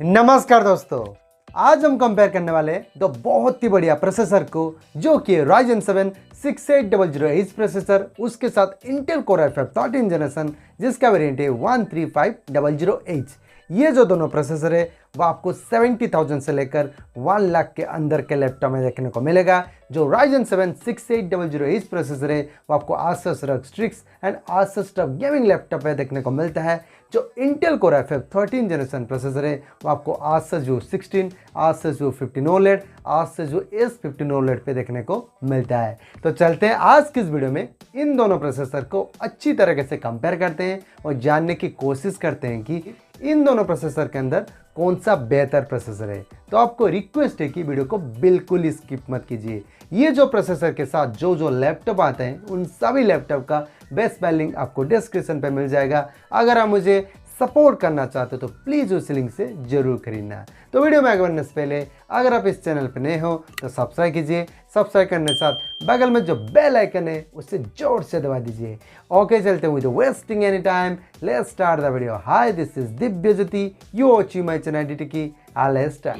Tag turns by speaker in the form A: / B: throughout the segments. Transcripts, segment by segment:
A: नमस्कार दोस्तों, आज हम कंपेयर करने वाले हैं दो बहुत ही बढ़िया प्रोसेसर को, जो कि Ryzen 7 6800H प्रोसेसर, उसके साथ Intel Core i5 13 जनरेशन जिसका वेरिएंट है 13500H। ये जो दोनों प्रोसेसर है वो आपको 70,000 से लेकर 1 लाख के अंदर के लैपटॉप में देखने को मिलेगा। जो Ryzen 7 6800H प्रोसेसर है वो आपको Asus ROG Strix and Asus TUF gaming laptop में देखने को मिलता है। जो Intel Core i5 13 generation processor है वो आपको Asus U16, Asus U15 OLED, Asus U15 OLED पे देखने को मिलता है। तो चलते हैं आज की इस वीडियो में इन दोनों प्रोसेसर को अच्छी तरीके से कंपेयर करते हैं और जानने की कोशिश करते हैं कि इन दोनों प्रोसेसर के अंदर कौन सा बेहतर प्रोसेसर है। तो आपको रिक्वेस्ट है कि वीडियो को बिल्कुल स्किप मत कीजिए। ये जो प्रोसेसर के साथ जो लैपटॉप आते हैं उन सभी लैपटॉप का बेस्ट बाय लिंक आपको डिस्क्रिप्शन पे मिल जाएगा। अगर आप मुझे सपोर्ट करना चाहते हो तो प्लीज़ उस लिंक से जरूर खरीदना। तो वीडियो में आगे बढ़ने से पहले अगर आप इस चैनल पर नए हो तो सब्सक्राइब कीजिए। सब्सक्राइब करने के साथ बगल में जो बेल आइकन है उसे जोर से दबा दीजिए। ओके, चलते हैं with wasting any time, let's start the video. Hi, this is Divyajyoti, you watching my channel DTK। Let's start.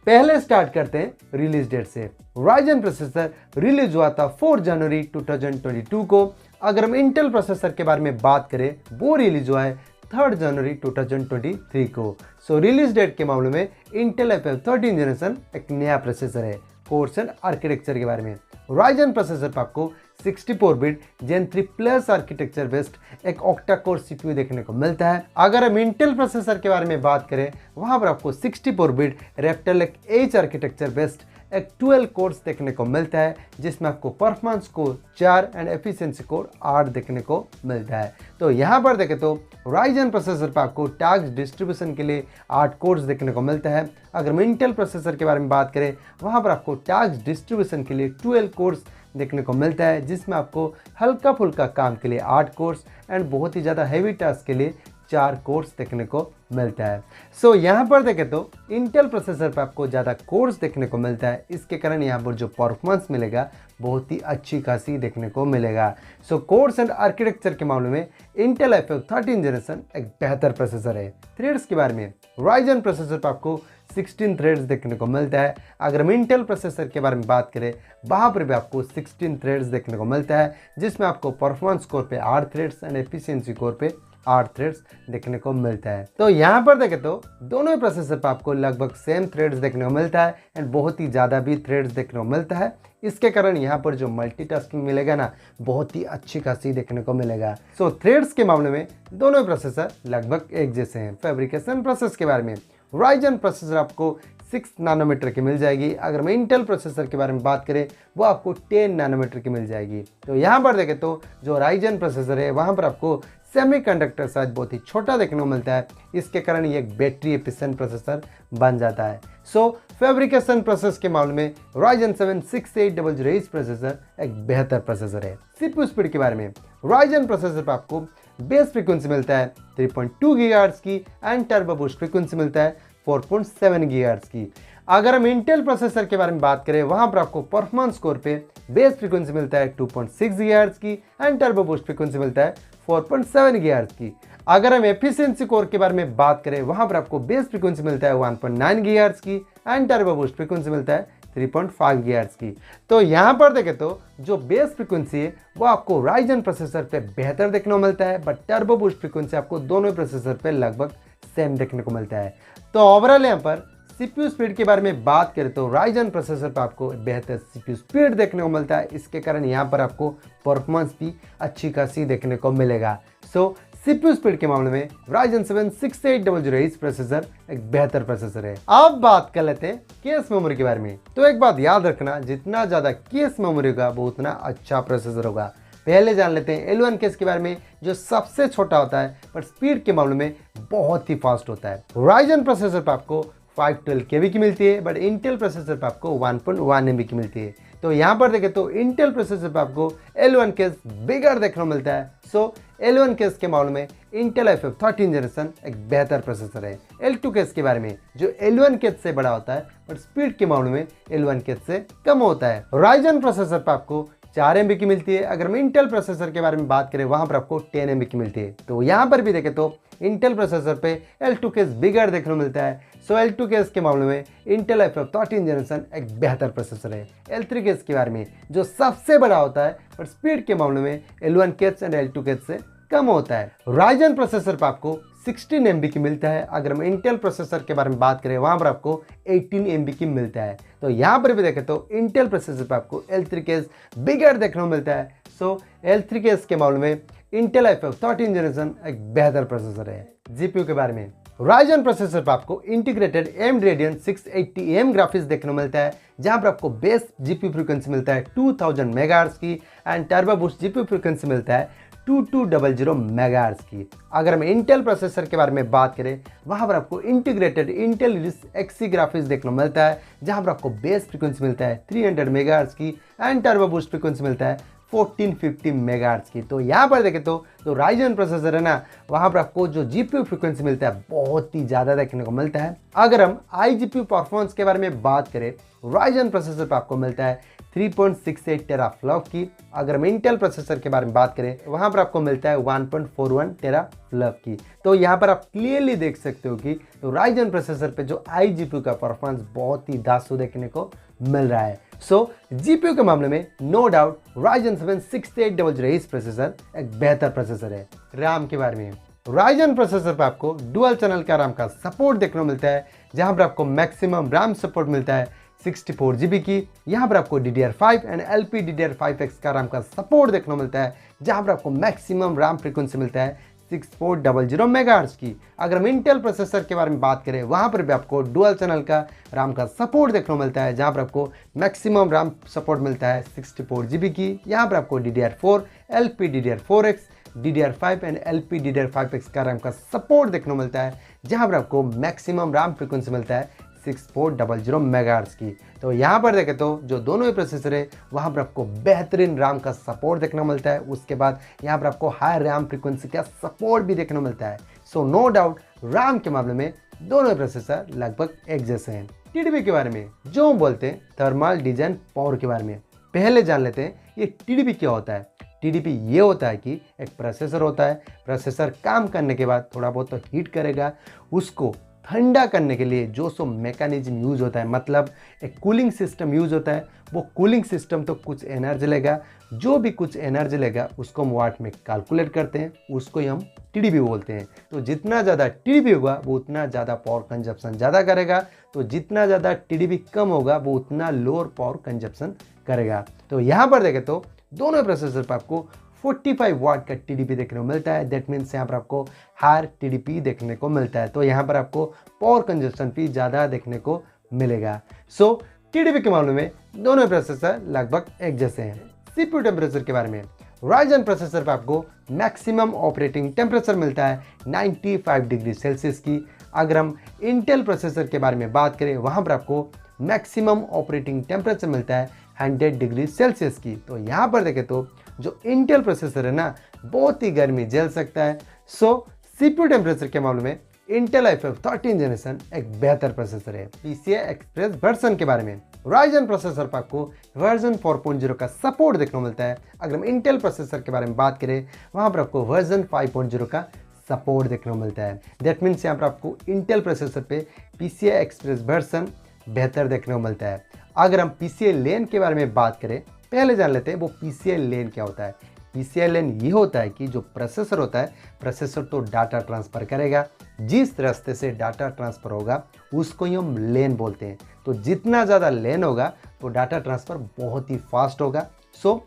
A: पहले स्टार्ट करते हैं रिलीज डेट से। Ryzen प्रोसेसर रिलीज हुआ था 4 जनवरी 2022 को। अगर हम इंटेल प्रोसेसर के बारे में बात करें वो रिलीज हुआ है 3 जनवरी 2023 को। सो रिलीज डेट के मामले में इंटेल i5 13 जनरेशन एक नया प्रोसेसर है। कोर्स एंड आर्किटेक्चर के बारे में Ryzen प्रोसेसर पर आपको 64 bit Gen 3 plus architecture based एक ऑक्टा कोर CPU देखने को मिलता है। अगर हम इंटेल प्रोसेसर के बारे में बात करें वहां पर आपको 64 bit Reptile H architecture based एक 12 कोर्स देखने को मिलता है, जिसमें आपको performance core 4 and efficiency core 8 देखने को मिलता है। तो यहाँ पर देखें तो Ryzen प्रोसेसर पर आपको टास्क डिस्ट्रीब्यूशन के लिए 8 कोर्स देखने को मिलता है। अगर हम इंटेल प्रोसेसर के बारे में बात करें वहाँ पर आपको टास्क डिस्ट्रीब्यूशन के लिए 12 कोर्स देखने को मिलता है, जिसमें आपको हल्का फुल्का काम के लिए 8 कोर्स एंड बहुत ही ज़्यादा हैवी टास्क के लिए 4 कोर्स देखने को मिलता है। सो यहाँ पर देखें तो इंटेल प्रोसेसर पर आपको ज़्यादा कोर्स देखने को मिलता है, इसके कारण यहाँ पर जो परफॉर्मेंस मिलेगा बहुत ही अच्छी खासी देखने को मिलेगा। सो कोर्स एंड आर्किटेक्चर के मामले में इंटेल i5 13 जनरेशन एक बेहतर प्रोसेसर है। थ्रेड्स के बारे में Ryzen प्रोसेसर पर आपको 16 थ्रेड्स देखने को मिलता है। अगर हम इंटेल प्रोसेसर के बारे में बात करें वहाँ पर भी आपको 16 थ्रेड्स देखने को मिलता है, जिसमें आपको परफॉर्मेंस कोर पे 8 थ्रेड्स एंड एफिशिएंसी कोर पे 8 थ्रेड्स देखने को मिलता है। तो यहाँ पर देखें तो दोनों ही प्रोसेसर पर आपको लगभग सेम थ्रेड्स देखने को मिलता है एंड बहुत ही ज़्यादा भी थ्रेड्स देखने को मिलता है। इसके कारण यहाँ पर जो मल्टीटास्किंग मिलेगा ना बहुत ही अच्छी खासी देखने को मिलेगा। सो थ्रेड्स के मामले में दोनों ही प्रोसेसर लगभग एक जैसे हैं। फैब्रिकेशन प्रोसेस के बारे में Ryzen प्रोसेसर आपको 6 नैनोमीटर की मिल जाएगी। अगर मैं इंटेल प्रोसेसर के बारे में बात करें वो आपको 10 नैनोमीटर की मिल जाएगी। तो यहाँ पर देखें तो जो Ryzen प्रोसेसर है वहाँ पर आपको सेमीकंडक्टर साइज बहुत ही छोटा देखने को मिलता है, इसके कारण ये एक बैटरी एफिशिएंट प्रोसेसर बन जाता है। सो फैब्रिकेशन प्रोसेस के मामले में Ryzen 7 6800H प्रोसेसर एक बेहतर प्रोसेसर है। CPU स्पीड के बारे में Ryzen प्रोसेसर पर आपको बेस फ्रीक्वेंसी मिलता है 3.2 GHz की एंड टर्बो बूस्ट फ्रीक्वेंसी मिलता है 4.7 GHz की। अगर हम इंटेल प्रोसेसर के बारे में बात करें वहां पर आपको परफॉर्मेंस कोर पे बेस फ्रीक्वेंसी मिलता है 2.6 GHz की एंड टर्बो बूस्ट फ्रीक्वेंसी मिलता है 4.7 GHz की। अगर हम एफिशिएंसी कोर के बारे में बात करें वहां पर आपको बेस फ्रीक्वेंसी मिलता है 1.9 GHz की एंड टर्बो बूस्ट फ्रीक्वेंसी मिलता है 3.5 GHz की। तो यहाँ पर देखें तो जो बेस फ्रीक्वेंसी है वो आपको Ryzen प्रोसेसर पे बेहतर देखने को मिलता है, बट टर्बो बूस्ट फ्रीक्वेंसी आपको दोनों प्रोसेसर पे लगभग सेम देखने को मिलता है। तो ओवरऑल यहाँ पर CPU स्पीड के बारे में बात करें तो Ryzen प्रोसेसर पर आपको बेहतर CPU स्पीड देखने को मिलता है, इसके कारण यहाँ पर आपको परफॉर्मेंस भी अच्छी खासी देखने को मिलेगा। सो CPU स्पीड के मामले में Ryzen 7 6800H प्रोसेसर एक बेहतर प्रोसेसर है। अब बात कर लेते हैं केस मेमोरी के बारे में। तो एक बात याद रखना, जितना ज़्यादा केस मेमोरी होगा वो उतना अच्छा प्रोसेसर होगा। पहले जान लेते हैं L1 केस के बारे में, जो सबसे छोटा होता है पर स्पीड के मामले में बहुत ही फास्ट होता है। Ryzen प्रोसेसर पर आपको 512 KB की मिलती है, बट इंटेल प्रोसेसर पर आपको 1.1 MB की मिलती है। तो यहाँ पर देखें तो इंटेल प्रोसेसर पर आपको L1 केस बिगर देखने को मिलता है। सो L1 केस के मामले में इंटेल i5 13 जनरेशन एक बेहतर प्रोसेसर है। L2 केस के बारे में जो L1 केस से बड़ा होता है बट स्पीड के मामले में L1 केस से कम होता है। Ryzen प्रोसेसर पर आपको 4 MB की मिलती है। अगर हम इंटेल प्रोसेसर के बारे में बात करें वहां पर आपको 10 MB की मिलती है। तो यहाँ पर भी देखें तो इंटेल प्रोसेसर पे L2 केस बिगड़ देखने को मिलता है। सो L2 केस के मामले में इंटेल i5 13 जनरेशन एक बेहतर प्रोसेसर है। L3 केस के बारे में जो सबसे बड़ा होता है, पर स्पीड के मामले में L1 case and L2 case से कम होता है। राइजन प्रोसेसर पर आपको 16 MB की मिलता है। अगर हम इंटेल प्रोसेसर के बारे में बात करें, वहां पर आपको 18 MB की मिलता है। तो यहाँ पर भी देखें तो इंटेल प्रोसेसर पर आपको L3 केस बिगड़ देखने को मिलता है। सो L3 केस के मामले में इंटेल i5 13 जनरेशन एक बेहतर प्रोसेसर है। जीपीयू के बारे में राइजन प्रोसेसर पर आपको integrated AMD Radeon 680M graphics देखने को मिलता है, जहां पर आपको बेस जीपीयू फ्रीक्वेंसी मिलता है 2000 मेगाहर्ट्ज की and turbo boost GPU frequency मिलता है 2200 मेगाहर्ट्ज की। अगर हम इंटेल प्रोसेसर के बारे में बात करें, वहां पर आपको इंटीग्रेटेड इंटेल इलिस XE ग्राफिक्स देखने को मिलता है, जहां पर आपको बेस फ्रीक्वेंसी मिलता है 300 मेगाहर्ट्ज की एंड टर्बो बूस्ट फ्रीक्वेंसी मिलता है 1450 मेगाहर्ट्ज की। तो यहाँ पर देखें तो राइजन प्रोसेसर है ना, वहाँ पर आपको जो जीपीयू फ्रीक्वेंसी मिलता है बहुत ही ज़्यादा देखने को मिलता है। अगर हम iGPU परफॉर्मेंस के बारे में बात करें, राइजन प्रोसेसर पर आपको मिलता है 3.68 टेराफ्लॉप की। अगर हम इंटेल प्रोसेसर के बारे में बात करें, वहाँ पर आपको मिलता है 1.41 टेराफ्लॉप की। तो यहाँ पर आप क्लियरली देख सकते हो कि तो राइजन प्रोसेसर पे जो iGPU का परफॉर्मेंस बहुत ही धांसू देखने को मिल रहा है। सो जीपीयू के मामले में no doubt Ryzen 7 6800H processor एक बेहतर प्रोसेसर है। रैम के बारे में राइजन प्रोसेसर पर आपको डुअल चैनल का रैम का सपोर्ट देखने को मिलता है, जहां पर आपको मैक्सिमम रैम सपोर्ट मिलता है 64 GB की। यहाँ पर आपको DDR5 एंड LPDDR5X का रैम का सपोर्ट देखने को मिलता है, जहाँ पर आपको मैक्सिमम रैम फ्रीक्वेंसी मिलता है 6400 मेगाहर्ट्ज की। अगर हम इंटेल प्रोसेसर के बारे में बात करें, वहाँ पर भी आपको डुअल चैनल का रैम का सपोर्ट देखने को मिलता है, जहाँ पर आपको मैक्सिमम रैम सपोर्ट मिलता है 64 GB की। यहाँ पर आपको DDR4, LPDDR4X, DDR5 and LPDDR5X का रैम का सपोर्ट देखने को मिलता है, जहाँ पर आपको मैक्सिमम रैम फ्रीक्वेंसी मिलता है 6400 मेगाहर्ट्ज की। तो यहाँ पर देखें तो जो दोनों ही प्रोसेसर है, वहाँ पर आपको बेहतरीन रैम का सपोर्ट देखने को मिलता है। उसके बाद यहाँ पर आपको हाई रैम फ्रीक्वेंसी का सपोर्ट भी देखने को मिलता है। सो नो डाउट रैम के मामले में दोनों प्रोसेसर लगभग एक जैसे हैं। टीडीपी के बारे में जो हम बोलते हैं थर्मल डिजाइन पावर के बारे में पहले जान लेते हैं। ये टीडीपी क्या होता है। टीडीपी ये होता है कि एक प्रोसेसर होता है, प्रोसेसर काम करने के बाद थोड़ा बहुत तो हीट करेगा, उसको ठंडा करने के लिए जो सो मैकेनिज्म यूज होता है, मतलब एक कूलिंग सिस्टम यूज होता है। वो कूलिंग सिस्टम तो कुछ एनर्जी लेगा, जो भी कुछ एनर्जी लेगा उसको हम वाट में कैलकुलेट करते हैं, उसको ही हम टीडीपी बोलते हैं। तो जितना ज़्यादा टीडीपी होगा वो उतना ज़्यादा पावर कंजप्शन ज़्यादा करेगा, तो जितना ज़्यादा टीडीपी कम होगा वो उतना लोअर पावर कंजप्शन करेगा। तो यहाँ पर देखें तो दोनों प्रोसेसर पर आपको 45 वाट का टीडीपी देखने को मिलता है। दैट मीन्स यहाँ पर आपको हायर टीडीपी देखने को मिलता है, तो यहाँ पर आपको पावर कंजप्शन भी ज़्यादा देखने को मिलेगा। सो टीडीपी के मामले में दोनों प्रोसेसर लगभग एक जैसे हैं। सीपीयू टेम्परेचर के बारे में राइजन प्रोसेसर पर आपको मैक्सिमम ऑपरेटिंग टेम्परेचर मिलता है 95 डिग्री सेल्सियस की। अगर हम इंटेल प्रोसेसर के बारे में बात करें, वहाँ पर आपको मैक्सिमम ऑपरेटिंग टेम्परेचर मिलता है 100 डिग्री सेल्सियस की। तो यहाँ पर देखें तो जो इंटेल प्रोसेसर है ना, बहुत ही गर्मी झेल सकता है। सो सीपीयू टेम्परेचर के मामले में इंटेल i5 13 जनरेशन एक बेहतर प्रोसेसर है। PCI Express वर्जन के बारे में राइजन प्रोसेसर पर आपको वर्जन 4.0 का सपोर्ट देखने को मिलता है। अगर हम इंटेल प्रोसेसर के बारे में बात करें, वहाँ पर आपको वर्जन 5.0 का सपोर्ट देखने को मिलता है। दैट मीन्स यहाँ पर आपको इंटेल प्रोसेसर पे PCI Express वर्जन बेहतर देखने को मिलता है। अगर हम PCI लेन के बारे में बात करें, पहले जान लेते हैं वो PCI लेन क्या होता है। PCI लेन ये होता है कि जो प्रोसेसर होता है, प्रोसेसर तो डाटा ट्रांसफ़र करेगा, जिस रास्ते से डाटा ट्रांसफ़र होगा उसको ही हम लेन बोलते हैं। तो जितना ज़्यादा लेन होगा तो डाटा ट्रांसफ़र बहुत ही फास्ट होगा। सो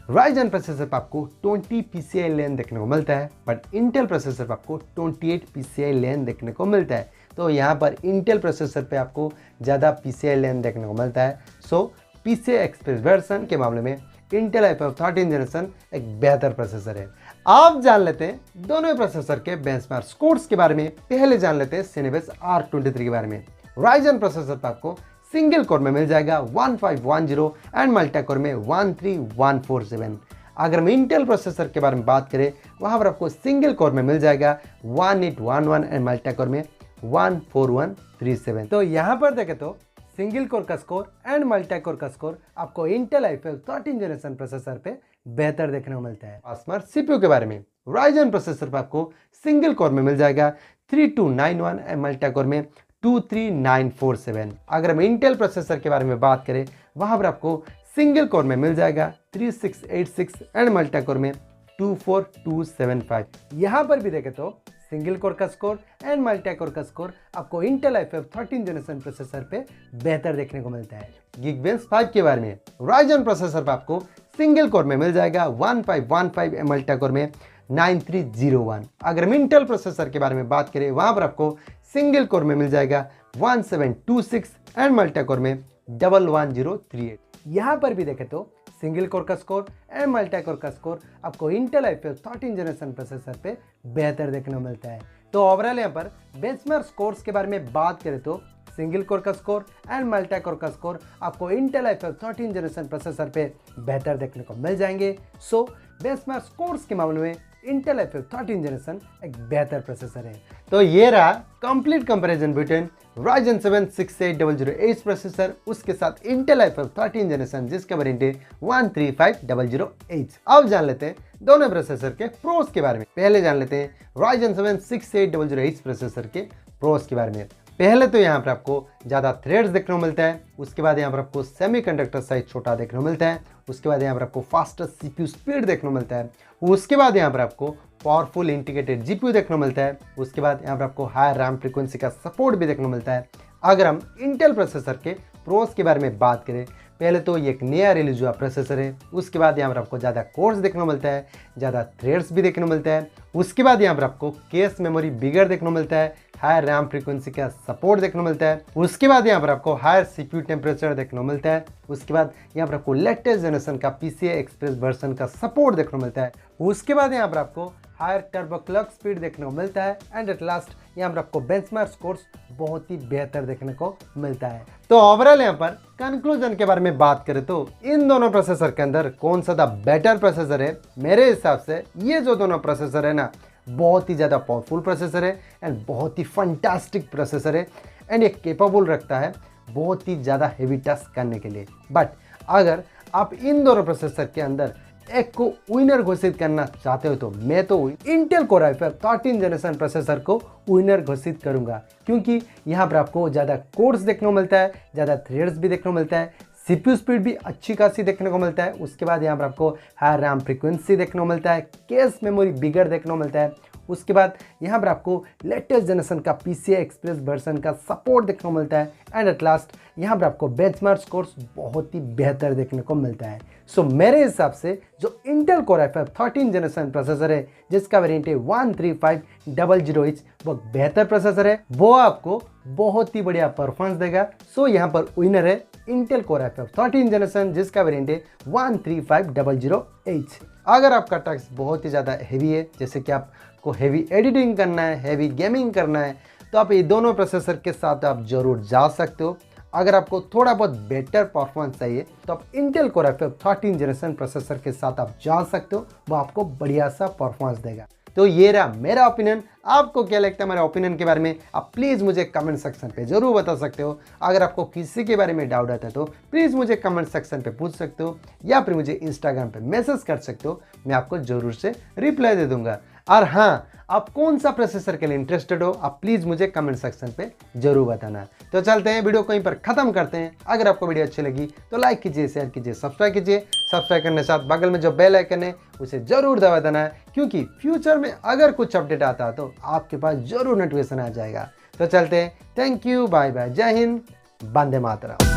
A: राइजन प्रोसेसर पर आपको 20 PCI लेन देखने को मिलता है, बट इंटेल प्रोसेसर पर आपको 28 PCI लेन देखने को मिलता है। तो यहाँ पर इंटेल प्रोसेसर पे आपको ज़्यादा PCI लेन देखने को मिलता है। सो PCI Express वर्जन के मामले में इंटेल i5 13 जनरेशन एक बेहतर प्रोसेसर है। आप जान लेते हैं दोनों प्रोसेसर के बेंचमार्क स्कोर्स के बारे में। पहले जान लेते हैं सिनेबस R23 के बारे में। राइजन प्रोसेसर पर आपको सिंगल कोर में मिल जाएगा 1510 एंड मल्टी कोर में 13147। अगर हम इंटेल प्रोसेसर के बारे में बात करें, वहाँ पर आपको सिंगल कोर में मिल जाएगा 1811 एंड मल्टी कोर में 14137। तो यहाँ पर देखें तो सिंगल कोर का स्कोर एंड मल्टी कोर का स्कोर आपको इंटेल i5 13 जनरेशन प्रोसेसर पे बेहतर देखने को मिलता है। स्मार्ट सीपीयू के बारे में, राइजन प्रोसेसर पर आपको सिंगल कोर में मिल जाएगा 3291 एंड मल्टी कोर में 23947। अगर हम इंटेल प्रोसेसर के बारे में बात करें, वहां पर आपको सिंगल कोर में मिल जाएगा 3686 एंड मल्टी कोर में 24275। यहां पर भी देखें तो सिंगल कोर का स्कोर एंड मल्टी कोर का स्कोर आपको इंटेल i5 13 जनरेशन प्रोसेसर पे बेहतर देखने को मिलता है। Geekbench 5 के बारे में, राइजन प्रोसेसर पर आपको सिंगल कोर में मिल जाएगा 1515 एंड मल्टी कोर में 9301। अगर हम इंटेल प्रोसेसर के बारे में बात करें, वहां पर आपको सिंगल कोर में मिल जाएगा 1726 एंड मल्टी कोर में 11038। यहां पर भी देखें तो सिंगल कोर का स्कोर एंड मल्टी कोर का स्कोर आपको इंटेल i5 13 जनरेशन प्रोसेसर पे बेहतर देखने को मिलता है। तो ओवरऑल यहाँ पर बेंचमार्क स्कोर्स के बारे में बात करें तो सिंगल कोर का स्कोर एंड मल्टी कोर का स्कोर आपको इंटेल i5 13 जनरेशन प्रोसेसर पे बेहतर देखने को मिल जाएंगे। सो बेंचमार्क स्कोर्स के मामले में इंटेल i5 13 जनरेशन एक बेहतर प्रोसेसर है। तो ये रहा complete comparison between Ryzen 7 68000H processor, उसके साथ इंटेल i5 13 जनरेशन जिसका वेरिएंट है 13500H। अब जान लेते हैं दोनों प्रोसेसर के प्रोस के बारे में। पहले जान लेते हैं Ryzen 7 68000H प्रोसेसर के प्रोस के बारे में। पहले तो यहाँ पर आपको ज़्यादा थ्रेड्स देखने को मिलता है, उसके बाद यहाँ पर आपको सेमीकंडक्टर साइज छोटा देखने को मिलता है, उसके बाद यहाँ पर आपको फास्टर सीपीयू स्पीड देखने को मिलता है, उसके बाद यहाँ पर आपको पावरफुल इंटीग्रेटेड जीपीयू देखने को मिलता है, उसके बाद यहाँ पर आपको हाई रैम फ्रीक्वेंसी का सपोर्ट भी देखने को मिलता है। अगर हम इंटेल प्रोसेसर के प्रोस के बारे में बात करें, पहले तो ये एक नया रिलीज हुआ प्रोसेसर है, उसके बाद यहाँ पर आपको ज़्यादा कोर्स देखने को मिलता है, ज़्यादा थ्रेड्स भी देखने को मिलता है, उसके बाद यहाँ पर आपको केस मेमोरी बिगर देखने को मिलता है, हायर रैम फ्रीक्वेंसी का सपोर्ट देखने को मिलता है, उसके बाद यहाँ पर आपको हायर सीपीयू टेम्परेचर देखने को मिलता है, उसके बाद यहाँ पर आपको लेटेस्ट जनरेशन का PCI एक्सप्रेस वर्जन का सपोर्ट देखने को मिलता है, उसके बाद यहाँ पर आपको हायर टर्बो क्लॉक स्पीड देखने को मिलता है एंड एट लास्ट यहाँ पर आपको बेंचमार्क स्कोर्स बहुत ही बेहतर देखने को मिलता है। तो ओवरऑल यहाँ पर कंक्लूजन के बारे में बात करें तो इन दोनों प्रोसेसर के अंदर कौन सा द बेटर प्रोसेसर है, मेरे हिसाब से ये जो दोनों प्रोसेसर है ना, बहुत ही ज़्यादा पावरफुल प्रोसेसर है एंड बहुत ही फंटास्टिक प्रोसेसर है एंड ये केपेबल रखता है बहुत ही ज़्यादा हेवी टास्क करने के लिए। बट अगर आप इन दोनों प्रोसेसर के अंदर एक को विनर घोषित करना चाहते हो तो मैं तो Intel core i5 13 generation processor को विनर घोषित करूंगा, क्योंकि यहाँ पर आपको ज़्यादा कोर्स देखने को मिलता है, ज़्यादा थ्रेड्स भी देखने को मिलता है, सीपीयू स्पीड भी अच्छी खासी देखने को मिलता है, उसके बाद यहाँ पर आपको हाई रैम फ्रीक्वेंसी देखने को मिलता है, केस मेमोरी बिगर देखने को मिलता है, उसके बाद यहाँ पर आपको लेटेस्ट जनरेशन का PCI एक्सप्रेस वर्जन का सपोर्ट देखने को मिलता है एंड एट लास्ट यहाँ पर आपको बेंचमार्क स्कोर्स बहुत ही बेहतर देखने को मिलता है। सो मेरे हिसाब से जो Intel core i5 13 generation processor है जिसका वेरिएंट है 13500H वो बेहतर प्रोसेसर है, वो आपको बहुत ही बढ़िया परफॉर्मेंस देगा। सो यहाँ पर विनर है इंटेल कोर i5 13 जनरेशन जिसका वेरिएंट है 13500H। अगर आपका टास्क बहुत ही ज़्यादा हैवी है, जैसे कि आपको हैवी एडिटिंग करना है, हैवी गेमिंग करना है, तो आप ये दोनों प्रोसेसर के साथ आप जरूर जा सकते हो। अगर आपको थोड़ा बहुत बेटर परफॉर्मेंस चाहिए तो आप Intel core i5 13 generation processor के साथ आप जा सकते हो, वो आपको बढ़िया सा परफॉर्मेंस देगा। तो ये रहा मेरा ओपिनियन। आपको क्या लगता है मेरे ओपिनियन के बारे में, आप प्लीज़ मुझे कमेंट सेक्शन पे जरूर बता सकते हो। अगर आपको किसी के बारे में डाउट आता है तो प्लीज़ मुझे कमेंट सेक्शन पे पूछ सकते हो या फिर मुझे इंस्टाग्राम पे मैसेज कर सकते हो, मैं आपको ज़रूर से रिप्लाई दे दूंगा। और हाँ, आप कौन सा प्रोसेसर के लिए इंटरेस्टेड हो आप प्लीज़ मुझे कमेंट सेक्शन पे जरूर बताना। तो चलते हैं, वीडियो को यहीं पर ख़त्म करते हैं। अगर आपको वीडियो अच्छी लगी तो लाइक कीजिए, शेयर कीजिए, सब्सक्राइब कीजिए। सब्सक्राइब करने के साथ बगल में जो बेल आइकन है उसे जरूर दबा देना है, क्योंकि फ्यूचर में अगर कुछ अपडेट आता है तो आपके पास जरूर नोटिफिकेशन आ जाएगा। तो चलते हैं, थैंक यू, बाय बाय, जय हिंद, वंदे मातरम।